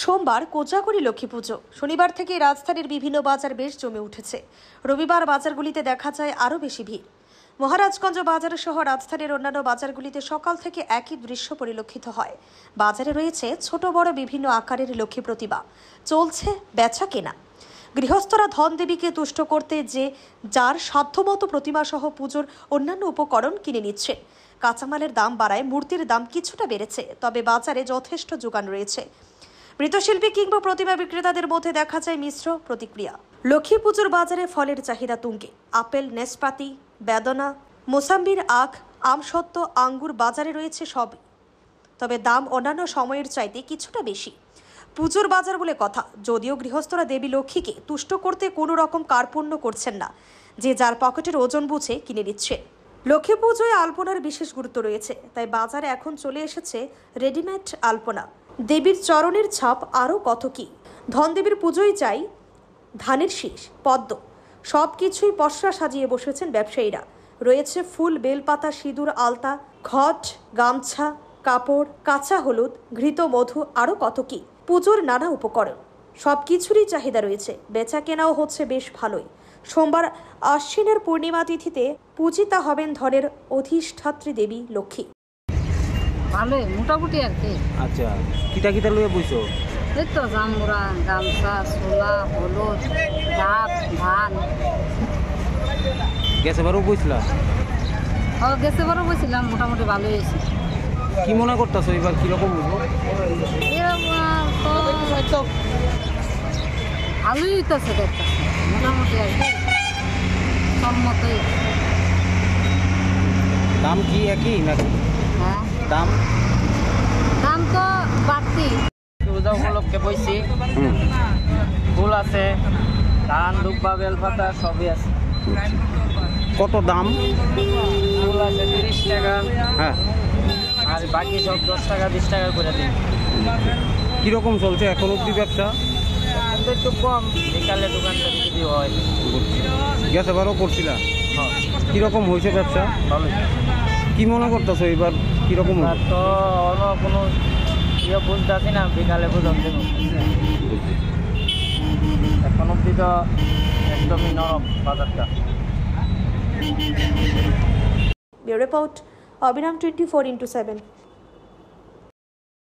সোমবার কোজাগরী লক্ষ্মী পুজো। শনিবার থেকে রাজধানীর বিভিন্ন বাজার বেশ জমে উঠেছে। রবিবার বাজারগুলিতে দেখা যায় আরও বেশি ভিড়। মহারাজগঞ্জ বাজার সহ রাজধানীর অন্যান্য বাজারগুলিতে সকাল থেকে একই দৃশ্য পরিলক্ষিত হয়। বাজারে রয়েছে ছোট বড় বিভিন্ন আকারের লক্ষ্মী প্রতিমা। চলছে বেচা কেনা। গৃহস্থরা ধন দেবীকে তুষ্ট করতে যার সাধ্যমতো প্রতিমা সহ পুজোর অন্যান্য উপকরণ কিনে নিচ্ছে। কাঁচামালের দাম বাড়ায় মূর্তির দাম কিছুটা বেড়েছে, তবে বাজারে যথেষ্ট যোগান রয়েছে। মৃৎশিল্পী কিংবা প্রতিমা বিক্রেতাদের মধ্যে দেখা যায় মিশ্র প্রতিক্রিয়া। লক্ষ্মী পুজোর বাজারে ফলের চাহিদা তুঙ্গে। আপেল, নেসপাতি, বেদনা, মোসাম্বির আখ, আমসত্ত্ব, আঙ্গুর বাজারে রয়েছে সবই, তবে দাম অন্যান্য সময়ের চাইতে কিছুটা বেশি। পুজোর বাজার বলে কথা, যদিও গৃহস্থরা দেবী লক্ষ্মীকে তুষ্ট করতে কোনো রকম কার্পণ্য করছেন না, যে যার পকেটের ওজন বুঝে কিনে নিচ্ছে। লক্ষ্মী পুজোয় আলপনার বিশেষ গুরুত্ব রয়েছে, তাই বাজারে এখন চলে এসেছে রেডিমেড আলপনা। দেবীর চরণের ছাপ আরও কত কি। ধনদেবীর পুজোয় চাই ধানের শীষ, পদ্ম, সব কিছুই পসরা সাজিয়ে বসেছেন ব্যবসায়ীরা। রয়েছে ফুল, বেলপাতা, সিঁদুর, আলতা, ঘট, গামছা, কাপড়, কাঁচা হলুদ, ঘৃত, মধু, আরও কত কি। পুজোর নানা উপকরণ, সব কিছুরই চাহিদা রয়েছে। বেচা কেনাও হচ্ছে বেশ ভালোই। সোমবার আশ্বিনের পূর্ণিমা তিথিতে পূজিতা হবেন ধনের অধিষ্ঠাত্রী দেবী লক্ষ্মী। ভালোই মোটামুটি আর কি। আচ্ছা, কিটা কিটা লইয়া বইছো? এই তো জামুরা, গামছা, ছোলা, হলুদ, ডাব, ধান। গেছে বারও বইছিলা? গেছে বারও বইছিলাম, মোটামুটি ভালোই হয়েছে। কি মনে করতেছো এবার কিরকম বুঝবো? তো ভালোই হইতেছে দেখতেছে, মোটামুটি আর কি সম্মতই। দাম কি একই নাকি? হ্যাঁ, দাম দাম তো বাড়তি। পূজা উপলক্ষে বইছি, ফুল আছে, ধান, দুব্বা, বেলপাতা সবই আছে। কত দাম? ফুল আছে 30 টাকা, হ্যাঁ, আর বাকি সব 10 টাকা 20 টাকা করে দিই। কিরকম চলছে এখন অব্দি ব্যবসা? কিন্তু একটু কম, বিকালে দোকানটা যদি হয়। গেছে বারও করছিলা? হ্যাঁ, কিরকম হয়েছে ব্যবসা? ভালোই। কি মনে করতেছো এবার কিরকম? আর তো অন্য কোনো ইয়ে বুঝতে আছি না, বিকালে বুঝতে এখন অব্দি তো একদমই নরম বাজারটা। ব্যুরো রিপোর্ট, অবিরাম 24x7।